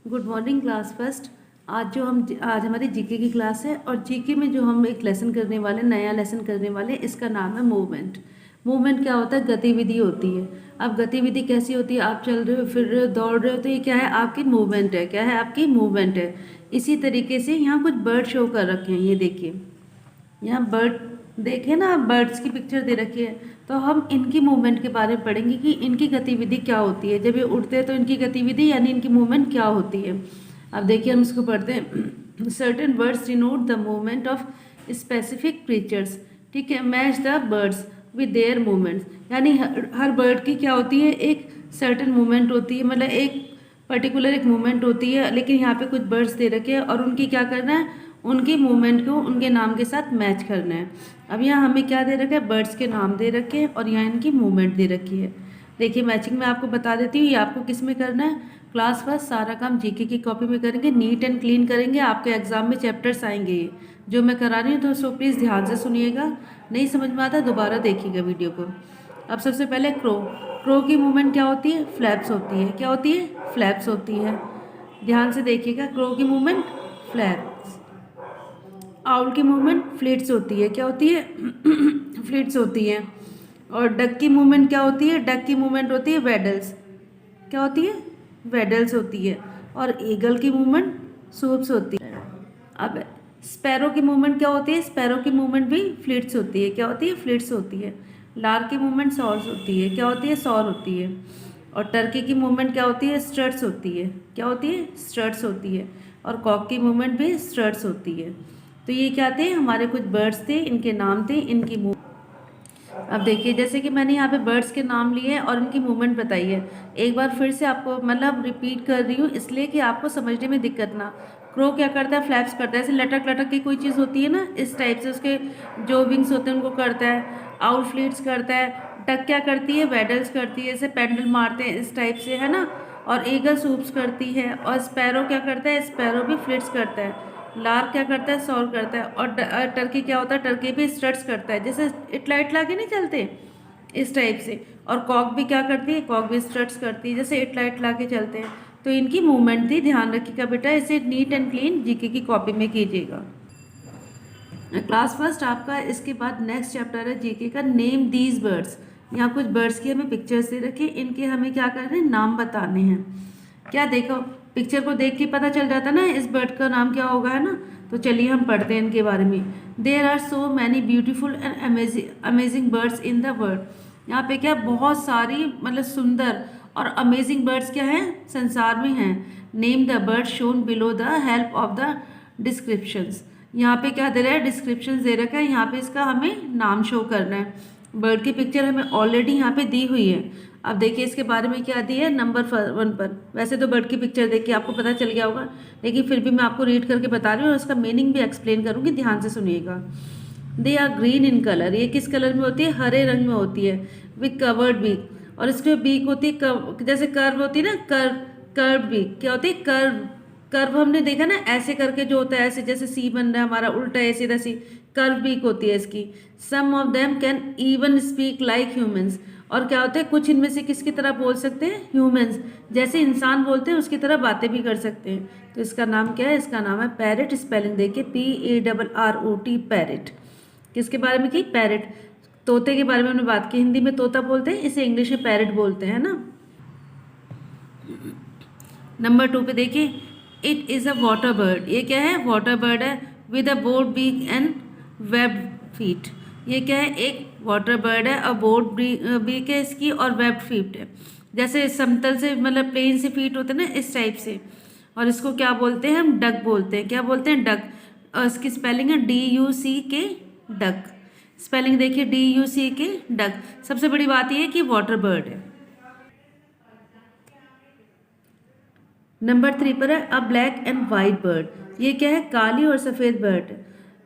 Good morning class first. आज हमारी GK की क्लास है और जीके में जो हम एक लेसन करने वाले नया लेसन करने वाले इसका नाम है मूवमेंट। मूवमेंट क्या होता है? गतिविधि होती है। अब गतिविधि कैसी होती है? आप चल रहे हो, फिर रहे हो, दौड़ रहे हो, तो ये क्या है? आपकी मूवमेंट है। क्या है? आपकी मूवमेंट है। इसी तरीके से यहाँ कुछ बर्ड शो कर रखे हैं, ये देखिए। यहाँ बर्ड देखे ना, बर्ड्स की पिक्चर दे रखी है। तो हम इनकी मूवमेंट के बारे में पढ़ेंगे कि इनकी गतिविधि क्या होती है। जब ये उड़ते हैं तो इनकी गतिविधि यानी इनकी मूवमेंट क्या होती है। अब देखिए हम इसको पढ़ते हैं। Certain words denote the movement of specific creatures. ठीक है, match the birds with their movements. यानी हर बर्ड की क्या होती है? एक सर्टेन मूवमेंट होती है, मतलब एक पर्टिकुलर एक मूवमेंट होती है। लेकिन यहाँ पे कुछ बर्ड्स दे रखे हैं और उनकी क्या करना है? उनकी मूवमेंट को उनके नाम के साथ मैच करना है। अब यहाँ हमें क्या दे रखा है? बर्ड्स के नाम दे रखे हैं और यहाँ इनकी मूवमेंट दे रखी है। देखिए मैचिंग में आपको बता देती हूँ, ये आपको किस में करना है। क्लास फर्स्ट सारा काम जीके की कॉपी में करेंगे, नीट एंड क्लीन करेंगे। आपके एग्जाम में चैप्टर्स आएंगे ये जो मैं करा रही हूँ, तो सो प्लीज़ ध्यान से सुनिएगा। नहीं समझ में आता दोबारा देखिएगा वीडियो को। अब सबसे पहले क्रो। क्रो की मूवमेंट क्या होती है? फ्लैप्स होती है। क्या होती है? फ्लैप्स होती है। ध्यान से देखिएगा, क्रो की मूवमेंट फ्लैप्स। आउल की मूवमेंट फ्लिट्स होती है। क्या होती है? फ्लिट्स होती है। और डक की मूवमेंट क्या होती है? डक की मूवमेंट होती है वेडल्स। क्या होती है? वेडल्स होती है। और ईगल की मूवमेंट सूप्स होती है। अब स्पैरो की मूवमेंट क्या होती है? स्पैरो की मूवमेंट भी फ्लिट्स होती है। क्या होती है? फ्लिट्स होती है। लार की मूवमेंट सॉर्स होती है। क्या होती है? सॉर होती है। और टर्की की मूवमेंट क्या होती है? स्ट्रट्स होती है। क्या होती है? स्ट्रट्स होती है। और कॉक की मूवमेंट भी स्ट्रट्स होती है। तो ये क्या थे? हमारे कुछ बर्ड्स थे, इनके नाम थे, इनकी मूव। अब देखिए जैसे कि मैंने यहाँ पे बर्ड्स के नाम लिए हैं और इनकी मूवमेंट बताई है। एक बार फिर से आपको मतलब रिपीट कर रही हूँ इसलिए कि आपको समझने में दिक्कत ना। क्रो क्या करता है? फ्लैप्स करता है। ऐसे लटक लटक की कोई चीज़ होती है ना, इस टाइप से उसके जो विंग्स होते हैं उनको करता है। आउल फ्लीट्स करता है। डक क्या करती है? वेडल्स करती है, जैसे पेंडल मारते हैं इस टाइप से, है ना। और ईगल सूप्स करती है। और स्पैरो क्या करता है? स्पैरो भी फ्लिट्स करता है। लार क्या करता है? सौर करता है। और टर्की क्या होता है? टर्की भी स्ट्रट्स करता है, जैसे इटला इटला के नहीं चलते इस टाइप से। और कॉक भी क्या करती है? कॉक भी स्ट्रट्स करती है, जैसे इटला इटला के चलते हैं। तो इनकी मूवमेंट थी, ध्यान रखिएगा बेटा, इसे नीट एंड क्लीन जीके की कॉपी में कीजिएगा। क्लास फर्स्ट आपका इसके बाद नेक्स्ट चैप्टर है जीके का, नेम दीज बर्ड्स। यहाँ कुछ बर्ड्स की हमें पिक्चर्स दे रखी, इनके हमें क्या करने हैं? नाम बताने हैं। क्या देखो, पिक्चर को देख के पता चल जाता ना इस बर्ड का नाम क्या होगा, है ना। तो चलिए हम पढ़ते हैं इनके बारे में। There are so many beautiful and amazing birds in the world. यहाँ पे क्या, बहुत सारी मतलब सुंदर और अमेजिंग बर्ड्स क्या हैं? संसार में हैं। Name the bird shown below the help of the descriptions. यहाँ पे क्या दे रहा है? डिस्क्रिप्शन दे रखा है। यहाँ पे इसका हमें नाम शो करना है। बर्ड की पिक्चर हमें ऑलरेडी यहाँ पे दी हुई है। अब देखिए इसके बारे में क्या दी है नंबर 1 पर। वैसे तो बर्ड की पिक्चर देख के आपको पता चल गया होगा, लेकिन फिर भी मैं आपको रीड करके बता रही हूँ और उसका मीनिंग भी एक्सप्लेन करूँगी, ध्यान से सुनिएगा। They are green in colour. ये किस कलर में होती है? हरे रंग में होती है। With curved beak. और इसके बीक होती है जैसे कर्व होती है ना, कर्व बीक। क्या होती है? कर्व। कर्व हमने देखा ना, ऐसे करके जो होता है, ऐसे जैसे सी बन रहा है हमारा, उल्टा है सीधा सी। कर्व बीक होती है इसकी। Some of them can even speak like humans. और क्या होता है? कुछ इनमें से किसकी तरह बोल सकते हैं? ह्यूमंस। जैसे इंसान बोलते हैं उसकी तरह बातें भी कर सकते हैं। तो इसका नाम क्या है? इसका नाम है पैरट। स्पेलिंग देखिए, PARROT, पैरट। किसके बारे में की? पैरट। तोते के बारे में हमने बात की। हिंदी में तोता बोलते हैं, इसे इंग्लिश में पैरट बोलते हैं ना। नंबर 2 पे देखिए, it is a water bird. ये क्या है? वाटर बर्ड है। With a broad beak and webbed feet. ये क्या है? एक वाटर बर्ड है और बोर्ड बीक है इसकी और वेब्ड फीट है। जैसे समतल से मतलब प्लेन से फीट होते हैं ना, इस टाइप से। और इसको क्या बोलते हैं? हम डक बोलते हैं। क्या बोलते हैं? डक। और इसकी स्पेलिंग है DUCK, डक। स्पेलिंग देखिए, DUCK, डक। सबसे बड़ी बात यह है कि वाटर बर्ड है। नंबर 3 पर है a black and white bird. ये क्या है? काली और सफ़ेद bird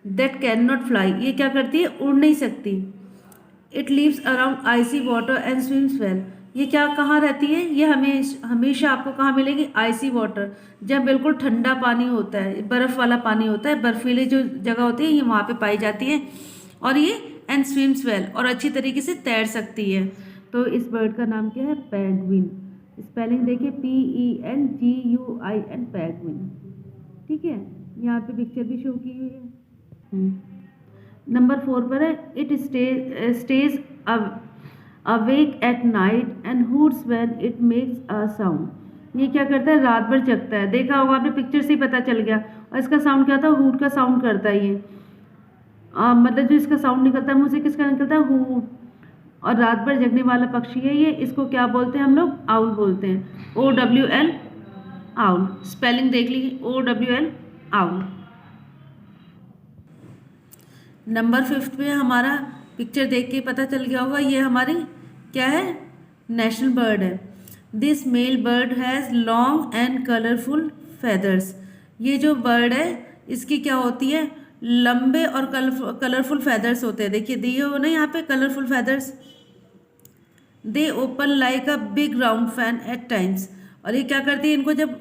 that can not fly. ये क्या करती है? उड़ नहीं सकती। It lives around icy water and swims well. ये क्या कहाँ रहती है? ये हमेशा आपको कहाँ मिलेगी? आइसी वाटर, जब बिल्कुल ठंडा पानी होता है, बर्फ़ वाला पानी होता है, बर्फीली जो जगह होती है ये वहाँ पे पाई जाती है। और ये एंड स्विम्स वेल, और अच्छी तरीके से तैर सकती है। तो इस बर्ड का नाम क्या है? पेंगुइन। स्पेलिंग देखिए PENGUIN पेंगुइन। ठीक है, यहाँ पे पिक्चर भी शो की हुई है। नंबर 4 पर है it stays awake at night and hoots when it makes a sound. ये क्या करता है, रात भर जगता है। देखा होगा आपने, पिक्चर से ही पता चल गया। और इसका साउंड क्या था, हूट का साउंड करता है ये। मतलब जो इसका साउंड निकलता है मुंह से, किसका निकलता है, हूट। और रात भर जगने वाला पक्षी है ये। इसको क्या बोलते हैं हम लोग, आउल बोलते हैं। OWL owl. स्पेलिंग देख लीजिए, OWL आउल। नंबर 5 पे हमारा पिक्चर देख के पता चल गया होगा, ये हमारी क्या है, नेशनल बर्ड है। This male bird has long and colourful feathers. ये जो बर्ड है इसकी क्या होती है, लंबे और कलरफुल फेदर्स होते हैं। देखिए दिए हो ना यहाँ पे colourful feathers. They open like a big round fan at times. और ये क्या करती है, इनको जब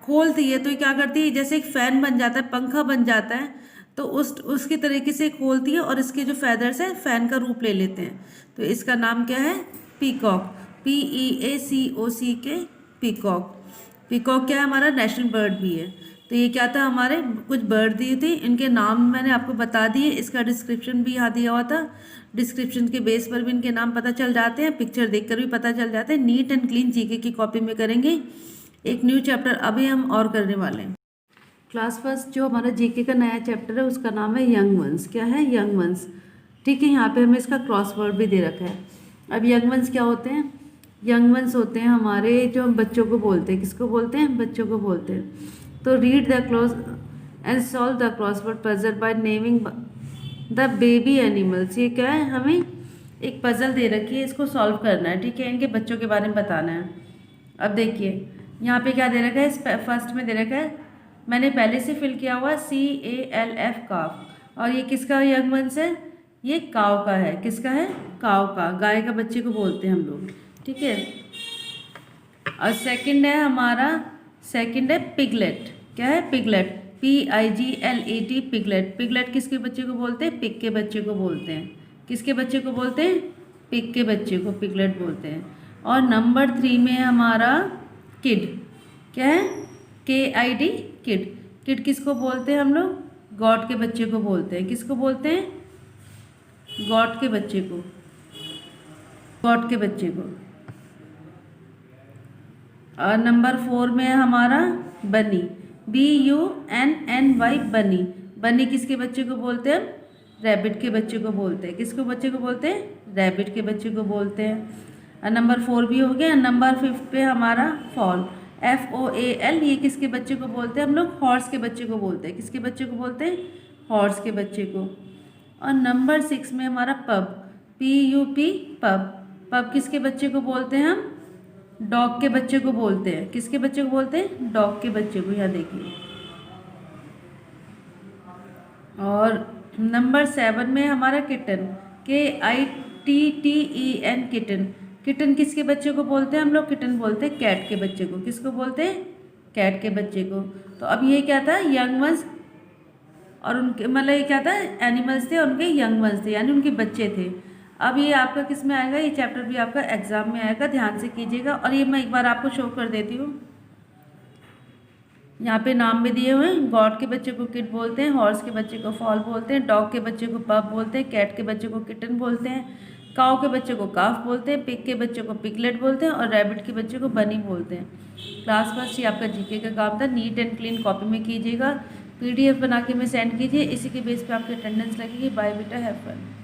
खोलती है तो ये क्या करती है, जैसे एक फैन बन जाता है, पंखा बन जाता है, तो उसके तरीके से खोलती है और इसके जो फेदर्स है फैन का रूप ले लेते हैं। तो इसका नाम क्या है, पीकॉक। PEACOCK peacock. पीकॉक क्या है, हमारा नेशनल बर्ड भी है। तो ये क्या था, हमारे कुछ बर्ड दिए थे, इनके नाम मैंने आपको बता दिए। इसका डिस्क्रिप्शन भी यहाँ दिया हुआ था। डिस्क्रिप्शन के बेस पर भी इनके नाम पता चल जाते हैं, पिक्चर देखकर भी पता चल जाते हैं। नीट एंड क्लीन जीके की कॉपी में करेंगे। एक न्यू चैप्टर अभी हम और करने वाले हैं। क्लास फर्स्ट जो हमारा जीके का नया चैप्टर है उसका नाम है यंग वंस। क्या है, यंग वंस। ठीक है, यहाँ पे हमें इसका क्रॉसवर्ड भी दे रखा है। अब यंग वंस क्या होते हैं, यंग वंस होते हैं हमारे जो हम बच्चों को बोलते हैं। किसको बोलते हैं, बच्चों को बोलते हैं। तो read the clues and solve the crossword puzzle by naming the baby animals. ये क्या है, हमें एक पजल दे रखी है, इसको सॉल्व करना है। ठीक है, इनके बच्चों के बारे में बताना है। अब देखिए यहाँ पे क्या दे रखा है, फर्स्ट में दे रखा है, मैंने पहले से फिल किया हुआ CALF काफ। और ये किसका यंग वंस है, ये काव का है। किसका है, काव का, गाय का बच्चे को बोलते हैं हम लोग। ठीक है, और सेकंड है हमारा, सेकंड है पिगलेट। क्या है, पिगलेट, PIGLET पिगलेट। पिगलेट किसके बच्चे को बोलते हैं, पिग के बच्चे को बोलते हैं। किसके बच्चे को बोलते हैं, पिग के बच्चे को पिगलेट बोलते हैं। और नंबर 3 में है हमारा किड। क्या है, KID किड। किड किसको बोलते हैं हम लोग, गॉड के बच्चे को बोलते हैं। किसको बोलते हैं, गॉड के बच्चे को, गॉड के बच्चे को। और नंबर 4 में है हमारा बनी, BUNNY बनी। बनी किसके बच्चे को बोलते हैं, रैबिट के बच्चे को बोलते हैं। किसको बच्चे को बोलते हैं, रैबिट के बच्चे को बोलते हैं। और नंबर 4 भी हो गया। नंबर 5 पे हमारा फॉल, FOAL। ये किसके बच्चे को बोलते हैं हम लोग, हॉर्स के बच्चे को बोलते हैं। किसके बच्चे को बोलते हैं, हॉर्स के बच्चे को। और नंबर 6 में हमारा पब, PUP पब। पब किसके बच्चे को बोलते हैं हम, डॉग के बच्चे को बोलते हैं। किसके बच्चे को बोलते हैं, डॉग के बच्चे को। यहाँ देखिए। और नंबर 7 में हमारा किटन, KITTEN किटन। किटन किसके बच्चे को बोलते हैं हम लोग, किटन बोलते हैं कैट के बच्चे को। किसको बोलते हैं, कैट के बच्चे को। तो अब ये क्या था, यंग वंस, और उनके मतलब ये क्या था, एनिमल्स थे, उनके यंग वंस थे, यानी उनके बच्चे थे। अब ये आपका किस में आएगा, ये चैप्टर भी आपका एग्जाम में आएगा, ध्यान से कीजिएगा। और ये मैं एक बार आपको शो कर देती हूँ। यहाँ पे नाम भी दिए हुए हैं। गॉड के बच्चे को किड बोलते हैं, हॉर्स के बच्चे को फॉल बोलते हैं, डॉग के बच्चे को पप बोलते हैं, कैट के बच्चे को किटन बोलते हैं, काऊ के बच्चे को काफ बोलते हैं, पिग के बच्चे को पिगलेट बोलते हैं, और रैबिट के बच्चे को बनी बोलते हैं। क्लास फर्स्ट ये आपका जीके का काम था। नीट एंड क्लीन कॉपी में कीजिएगा, PDF बना के मैं सेंड कीजिए। इसी के बेस पे आपकी अटेंडेंस लगेगी। बाय बेटा, हैव फन।